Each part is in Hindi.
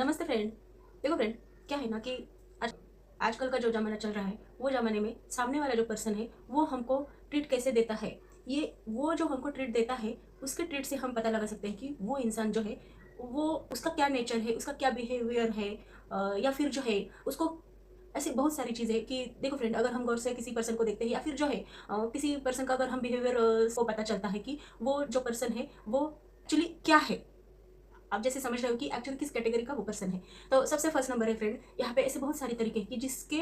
नमस्ते फ्रेंड। देखो फ्रेंड, क्या है ना कि आज आजकल का जो ज़माना चल रहा है वो ज़माने में सामने वाला जो पर्सन है वो हमको ट्रीट कैसे देता है, ये वो जो हमको ट्रीट देता है उसके ट्रीट से हम पता लगा सकते हैं कि वो इंसान जो है वो उसका क्या नेचर है, उसका क्या बिहेवियर है। या फिर जो है उसको ऐसी बहुत सारी चीज़ें कि देखो फ्रेंड, अगर हम गौर से किसी पर्सन को देखते हैं या फिर जो है किसी पर्सन का अगर हम बिहेवियर को पता चलता है कि वो जो पर्सन है वो एक्चुअली क्या है। आप जैसे समझ रहे हो कि एक्चुअली किस कैटेगरी का वो पर्सन है। तो सबसे फर्स्ट नंबर है फ्रेंड, यहाँ पे ऐसे बहुत सारे तरीके हैं कि जिसके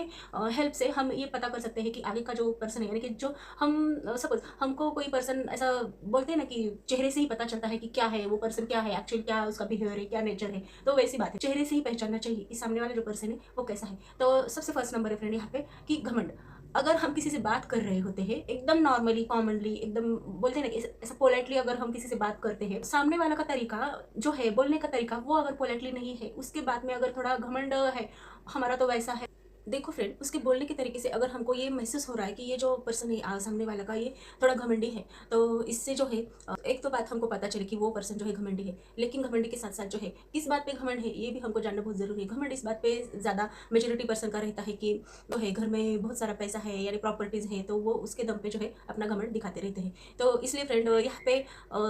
हेल्प से हम ये पता कर सकते हैं कि आगे का जो पर्सन है, यानी कि जो हम सपोज हमको कोई पर्सन ऐसा बोलते हैं ना कि चेहरे से ही पता चलता है कि क्या है वो पर्सन, क्या है एक्चुअली, क्या उसका बिहेवियर है, क्या नेचर है। तो वैसी बात है, चेहरे से ही पहचानना चाहिए कि सामने वाला जो पर्सन है वो कैसा है। तो सबसे फर्स्ट नंबर है फ्रेंड यहाँ पे कि घमंड। अगर हम किसी से बात कर रहे होते हैं एकदम नॉर्मली, कॉमनली, एकदम बोलते हैं ना कि ऐसा पोलाइटली अगर हम किसी से बात करते हैं, सामने वाला का तरीका जो है, बोलने का तरीका वो अगर पोलाइटली नहीं है, उसके बाद में अगर थोड़ा घमंड है हमारा, तो वैसा है। देखो फ्रेंड, उसके बोलने के तरीके से अगर हमको ये महसूस हो रहा है कि ये जो पर्सन है सामने वाला का, ये थोड़ा घमंडी है, तो इससे जो है एक तो बात हमको पता चले कि वो पर्सन जो है घमंडी है। लेकिन घमंडी के साथ साथ जो है किस बात पे घमंड है ये भी हमको जानना बहुत जरूरी है। घमंड इस बात पे ज़्यादा मेजोरिटी पर्सन का रहता है कि जो है घर में बहुत सारा पैसा है यानी प्रॉपर्टीज़ है, तो वो उसके दम पे जो है अपना घमंड दिखाते रहते हैं। तो इसलिए फ्रेंड यहाँ पे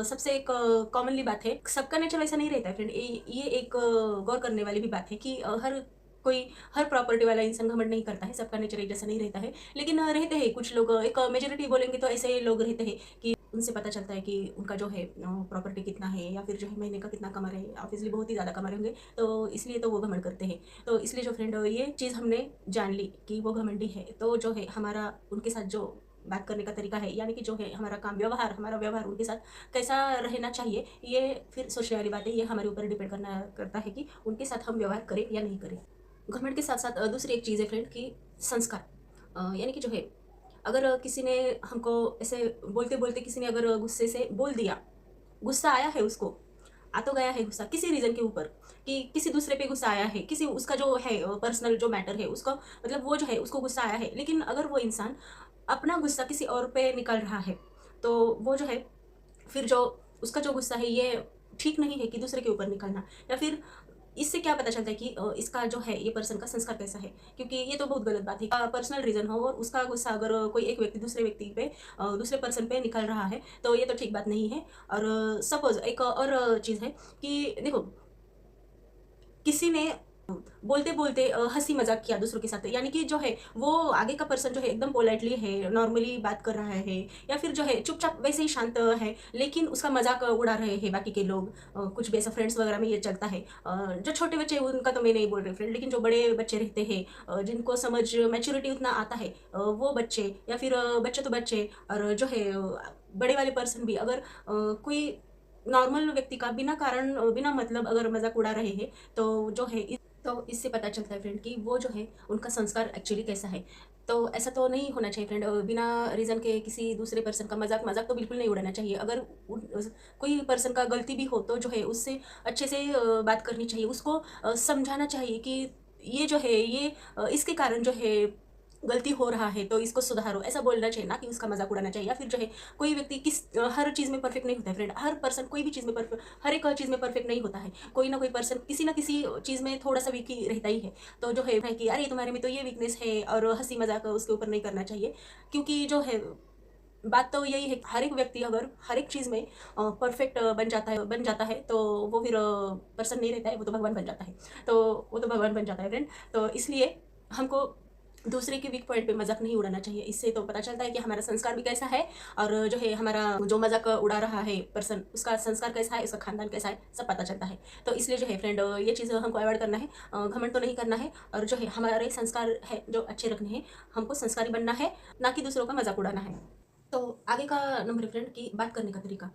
सबसे एक कॉमनली बात है, सबका नेचर वैसा नहीं रहता है फ्रेंड। ये एक गौर करने वाली भी बात है कि हर प्रॉपर्टी वाला इंसान घमंड नहीं करता है, सबका नेचर एक जैसा नहीं रहता है। लेकिन रहते हैं कुछ लोग, एक मेजोरिटी बोलेंगे तो ऐसे लोग रहते हैं कि उनसे पता चलता है कि उनका जो है प्रॉपर्टी कितना है या फिर जो है महीने का कितना कमा रहे हैं, ऑब्वियसली बहुत ही ज़्यादा कमा रहे होंगे, तो इसलिए तो वो घमंड करते हैं। तो इसलिए जो फ्रेंड ये चीज़ हमने जान ली कि वो घमंडी है, तो जो है हमारा उनके साथ जो बात करने का तरीका है, यानी कि जो है हमारा व्यवहार उनके साथ कैसा रहना चाहिए, ये फिर सोचने वाली बात है। ये हमारे ऊपर डिपेंड करता है कि उनके साथ हम व्यवहार करें या नहीं करें। घमंड के साथ साथ दूसरी एक चीज़ है फ्रेंड कि संस्कार। यानी कि जो है अगर किसी ने हमको ऐसे बोलते बोलते किसी ने अगर गुस्से से बोल दिया, गुस्सा आया है उसको, आ तो गया है गुस्सा किसी रीज़न के ऊपर, कि किसी दूसरे पे गुस्सा आया है, किसी उसका जो है पर्सनल जो मैटर है उसका, मतलब वो जो है उसको गुस्सा आया है, लेकिन अगर वो इंसान अपना गुस्सा किसी और पे निकल रहा है, तो वो जो है फिर जो उसका जो गुस्सा है ये ठीक नहीं है कि दूसरे के ऊपर निकलना। या फिर इससे क्या पता चलता है कि इसका जो है ये पर्सन का संस्कार कैसा है, क्योंकि ये तो बहुत गलत बात है। पर्सनल रीजन हो और उसका गुस्सा अगर कोई एक व्यक्ति दूसरे व्यक्ति पे दूसरे पर्सन पे निकल रहा है, तो ये तो ठीक बात नहीं है। और सपोज एक और चीज़ है कि देखो, किसी ने बोलते बोलते हंसी मजाक किया दूसरों के साथ, यानी कि जो है वो आगे का पर्सन जो है एकदम पोलाइटली है, नॉर्मली बात कर रहा है, या फिर जो है चुपचाप वैसे ही शांत है, लेकिन उसका मजाक उड़ा रहे हैं बाकी के लोग। कुछ बेसा फ्रेंड्स वगैरह में ये चलता है। जो छोटे बच्चे हैं, उनका तो मैं नहीं बोल रही फ्रेंड, लेकिन जो बड़े बच्चे रहते हैं जिनको समझ मैच्योरिटी उतना आता है, वो बच्चे या फिर बच्चे तो बच्चे, और जो है बड़े वाले पर्सन भी अगर कोई नॉर्मल व्यक्ति का बिना कारण बिना मतलब अगर मजाक उड़ा रहे हैं, तो जो है तो इससे पता चलता है फ्रेंड कि वो जो है उनका संस्कार एक्चुअली कैसा है। तो ऐसा तो नहीं होना चाहिए फ्रेंड, बिना रीज़न के किसी दूसरे पर्सन का मजाक मजाक तो बिल्कुल नहीं उड़ाना चाहिए। अगर कोई पर्सन का गलती भी हो तो जो है उससे अच्छे से बात करनी चाहिए, उसको समझाना चाहिए कि ये जो है ये इसके कारण जो है गलती हो रहा है, तो इसको सुधारो, ऐसा बोलना चाहिए, ना कि उसका मजाक उड़ाना चाहिए। या फिर जो है कोई व्यक्ति हर चीज़ में परफेक्ट नहीं होता है फ्रेंड, हर पर्सन कोई भी चीज़ में परफेक्ट, हर एक चीज़ में परफेक्ट नहीं होता है। कोई ना कोई पर्सन किसी ना किसी चीज़ में थोड़ा सा वीक ही रहता ही है। तो जो है कि अरे तुम्हारे में तो ये वीकनेस है, और हंसी मजाक उसके ऊपर नहीं करना चाहिए। क्योंकि जो है बात तो यही है, हर एक व्यक्ति अगर हर एक चीज़ में परफेक्ट बन जाता है तो वो फिर पर्सन नहीं रहता है, वो तो भगवान बन जाता है। तो वो तो भगवान बन जाता है फ्रेंड। तो इसलिए हमको दूसरे के वीक पॉइंट पे मजाक नहीं उड़ाना चाहिए। इससे तो पता चलता है कि हमारा संस्कार भी कैसा है, और जो है हमारा जो मजाक उड़ा रहा है पर्सन, उसका संस्कार कैसा है, उसका खानदान कैसा है, सब पता चलता है। तो इसलिए जो है फ्रेंड ये चीज़ हमको अवॉइड करना है, घमंड तो नहीं करना है, और जो है हमारे संस्कार है जो अच्छे रखने हैं, हमको संस्कारी बनना है, ना कि दूसरों का मजाक उड़ाना है। तो आगे का नंबर है फ्रेंड की बात करने का तरीका।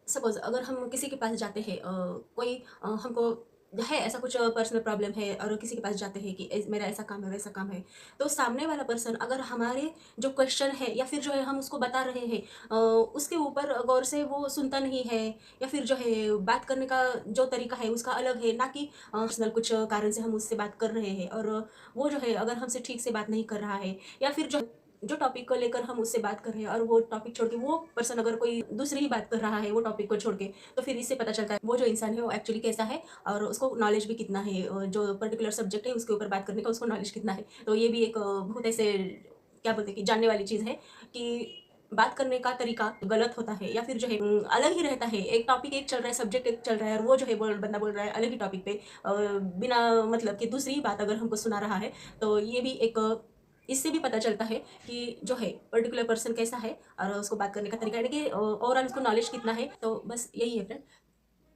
सपोज अगर हम किसी के पास जाते हैं, कोई हमको है ऐसा कुछ पर्सनल प्रॉब्लम है, और किसी के पास जाते हैं कि मेरा ऐसा काम है वैसा काम है, तो सामने वाला पर्सन अगर हमारे जो क्वेश्चन है या फिर जो है हम उसको बता रहे हैं उसके ऊपर गौर से वो सुनता नहीं है, या फिर जो है बात करने का जो तरीका है उसका अलग है, ना कि पर्सनल कुछ कारण से हम उससे बात कर रहे हैं, और वो जो है अगर हमसे ठीक से बात नहीं कर रहा है, या फिर जो जो टॉपिक को लेकर हम उससे बात कर रहे हैं और वो टॉपिक छोड़ के वो पर्सन अगर कोई दूसरी ही बात कर रहा है वो टॉपिक को छोड़ के, तो फिर इससे पता चलता है वो जो इंसान है वो एक्चुअली कैसा है और उसको नॉलेज भी कितना है, जो पर्टिकुलर सब्जेक्ट है उसके ऊपर बात करने का उसको नॉलेज कितना है। तो ये भी एक बहुत ऐसे क्या बोलते हैं कि जानने वाली चीज़ है कि बात करने का तरीका गलत होता है या फिर जो है अलग ही रहता है। एक टॉपिक एक चल रहा है, सब्जेक्ट एक चल रहा है और वो जो है बंदा बोल रहा है अलग ही टॉपिक पे बिना मतलब कि दूसरी बात अगर हमको सुना रहा है, तो ये भी एक इससे भी पता चलता है कि जो है पर्टिकुलर पर्सन कैसा है और उसको बात करने का तरीका, यानी कि ओवरऑल उसको नॉलेज कितना है। तो बस यही है फ्रेंड,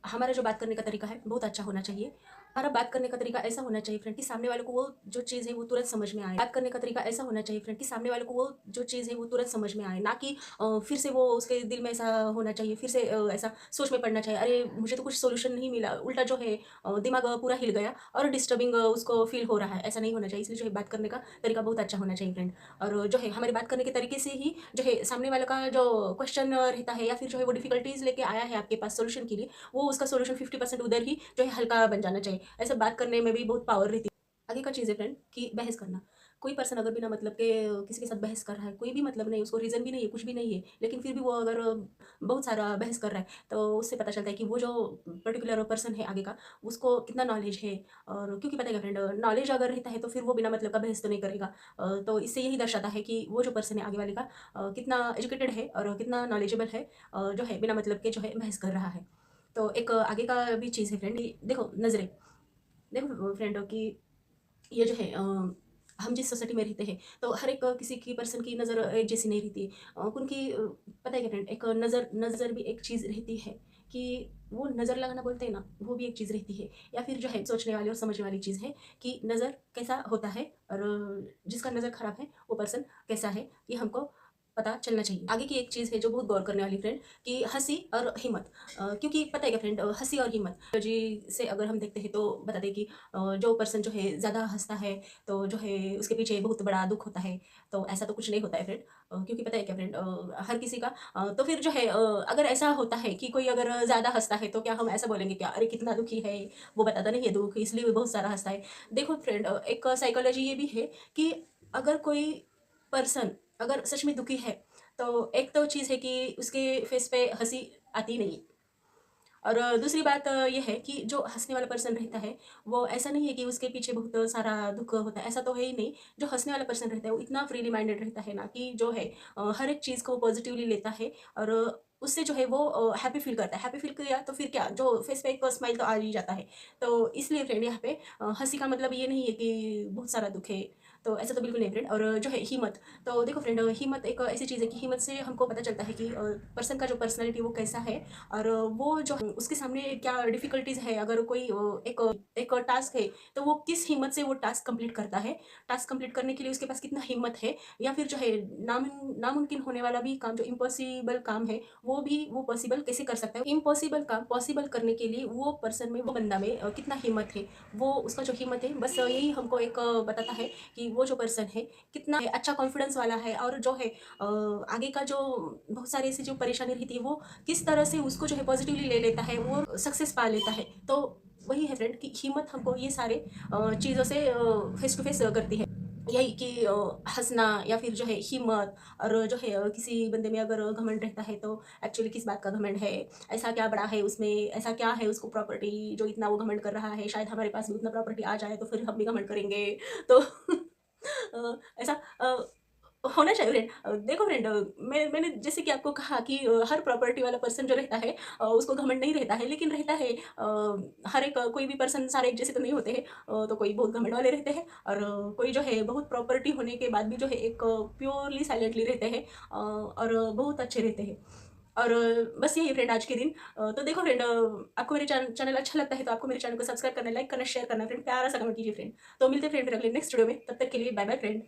हमारा जो बात करने का तरीका है बहुत अच्छा होना चाहिए। हमारा बात करने का तरीका ऐसा होना चाहिए फ्रेंड कि सामने वाले को वो जो चीज़ है वो तुरंत समझ में आए। बात करने का तरीका ऐसा होना चाहिए फ्रेंड कि सामने वाले को वो जो चीज़ है वो तुरंत समझ में आए, ना कि फिर से वो उसके दिल में ऐसा होना चाहिए, फिर से ऐसा सोच में पड़ना चाहिए अरे मुझे तो कुछ सोल्यूशन नहीं मिला, उल्टा जो है दिमाग पूरा हिल गया और डिस्टर्बिंग उसको फील हो रहा है। ऐसा नहीं होना चाहिए, इसलिए जो है बात करने का तरीका बहुत अच्छा होना चाहिए फ्रेंड। और जो है हमारे बात करने के तरीके से ही जो है सामने वाले का जो क्वेश्चन रहता है या फिर जो है वो डिफिकल्टीज लेके आया है आपके पास सोल्यूशन के लिए, वो उसका सोल्यूशन 50% उधर ही जो है हल्का बन जाना चाहिए। ऐसा बात करने में भी बहुत पावर रहती है। आगे का चीज़ है फ्रेंड कि बहस करना। कोई पर्सन अगर बिना मतलब के किसी के साथ बहस कर रहा है, कोई भी मतलब नहीं, उसको रीज़न भी नहीं है, कुछ भी नहीं है, लेकिन फिर भी वो अगर बहुत सारा बहस कर रहा है, तो उससे पता चलता है कि वो जो पर्टिकुलर पर्सन है आगे का, उसको कितना नॉलेज है। और क्योंकि पता है क्या फ्रेंड, नॉलेज अगर रहता है तो फिर वो बिना मतलब का बहस तो नहीं करेगा। तो इससे यही दर्शाता है कि वो जो पर्सन है आगे वाले का कितना एजुकेटेड है और कितना नॉलेजेबल है, जो है बिना मतलब के जो है बहस कर रहा है। तो एक आगे का भी चीज़ है फ्रेंड, देखो नज़रें, देखो फ्रेंड कि ये जो है हम जिस सोसाइटी में रहते हैं तो हर एक किसी की पर्सन की नज़र एक जैसी नहीं रहती। उनकी पता है क्या फ्रेंड, एक नज़र नज़र भी एक चीज़ रहती है कि वो नज़र लगाना बोलते हैं ना, वो भी एक चीज़ रहती है। या फिर जो है सोचने वाली और समझने वाली चीज़ है कि नज़र कैसा होता है और जिसका नज़र खराब है वो पर्सन कैसा है, ये हमको पता चलना चाहिए। आगे की एक चीज़ है जो बहुत गौर करने वाली फ्रेंड कि हंसी और हिम्मत। क्योंकि पता है क्या फ्रेंड, हंसी और हिम्मत जी से अगर हम देखते हैं तो बता दें कि जो पर्सन जो है ज़्यादा हंसता है तो जो है उसके पीछे बहुत बड़ा दुख होता है। तो ऐसा तो कुछ नहीं होता है फ्रेंड, क्योंकि पता है क्या फ्रेंड, हर किसी का तो फिर जो है अगर ऐसा होता है कि कोई अगर ज़्यादा हंसता है तो क्या हम ऐसा बोलेंगे क्या अरे कितना दुखी है, वो बताता नहीं है दुख इसलिए वो बहुत सारा हंसता है। देखो फ्रेंड, एक साइकोलॉजी ये भी है कि अगर कोई पर्सन अगर सच में दुखी है तो एक तो चीज़ है कि उसके फेस पे हंसी आती नहीं। और दूसरी बात ये है कि जो हँसने वाला पर्सन रहता है, वो ऐसा नहीं है कि उसके पीछे बहुत सारा दुःख होता है, ऐसा तो है ही नहीं। जो हँसने वाला पर्सन रहता है, वो इतना फ्रीली माइंडेड रहता है ना कि जो है हर एक चीज़ को पॉज़िटिवली लेता है और उससे जो है वो हैप्पी फ़ील करता है। हैप्पी फ़ील किया तो फिर क्या, जो फेस पे एक स्माइल तो आ ही जाता है। तो इसलिए फ्रेंड यहाँ पे हँसी का मतलब ये नहीं है कि बहुत सारा दुःख है, तो ऐसा तो बिल्कुल नहीं फ्रेंड। और जो है हिम्मत, तो देखो फ्रेंड, हिम्मत एक ऐसी चीज़ है कि हिम्मत से हमको पता चलता है कि पर्सन का जो पर्सनैलिटी वो कैसा है और वो जो उसके सामने क्या डिफ़िकल्टीज़ है। अगर कोई एक एक टास्क है, तो वो किस हिम्मत से वो टास्क कंप्लीट करता है। टास्क कंप्लीट करने के लिए उसके पास कितना हिम्मत है, या फिर जो है नामुमकिन होने वाला भी काम, जो इम्पॉसिबल काम है, वो भी वो पॉसिबल कैसे कर सकता है। इम्पॉसिबल काम पॉसिबल करने के लिए वो पर्सन में, वो बंदा में कितना हिम्मत है, वो उसका जो हिम्मत है, बस यही हमको एक बताता है कि वो जो पर्सन है कितना अच्छा कॉन्फिडेंस वाला है और जो है आगे का जो बहुत सारी ऐसी जो परेशानी रहती है वो किस तरह से उसको जो है पॉजिटिवली ले लेता है, वो सक्सेस पा लेता है। तो वही है फ्रेंड कि हिम्मत हमको ये सारे चीज़ों से फेस टू फेस करती है। यही कि हंसना या फिर जो है हिम्मत, और जो है किसी बंदे में अगर घमंड रहता है तो एक्चुअली किस बात का घमंड है, ऐसा क्या बड़ा है उसमें, ऐसा क्या है उसको प्रॉपर्टी जो इतना वो घमंड कर रहा है, शायद हमारे पास भी उतना प्रॉपर्टी आ जाए तो फिर हम भी घमंड करेंगे। तो ऐसा होना चाहिए फ्रेंड। देखो फ्रेंड, मैंने जैसे कि आपको कहा कि हर प्रॉपर्टी वाला पर्सन जो रहता है उसको घमंड नहीं रहता है, लेकिन रहता है हर एक कोई भी पर्सन सारे एक जैसे तो नहीं होते हैं। तो कोई बहुत घमंड वाले रहते हैं और कोई जो है बहुत प्रॉपर्टी होने के बाद भी जो है एक प्योरली साइलेंटली रहते हैं और बहुत अच्छे रहते हैं। और बस यही फ्रेंड आज के दिन। तो देखो फ्रेंड, आपको मेरे चैनल अच्छा लगता है तो आपको मेरे चैनल को सब्सक्राइब करना, लाइक करना, शेयर करना फ्रेंड, प्यारा सा कमेंट कीजिए फ्रेंड। तो मिलते हैं फ्रेंड फिर अगले नेक्स्ट वीडियो में, तब तक के लिए बाय बाय फ्रेंड।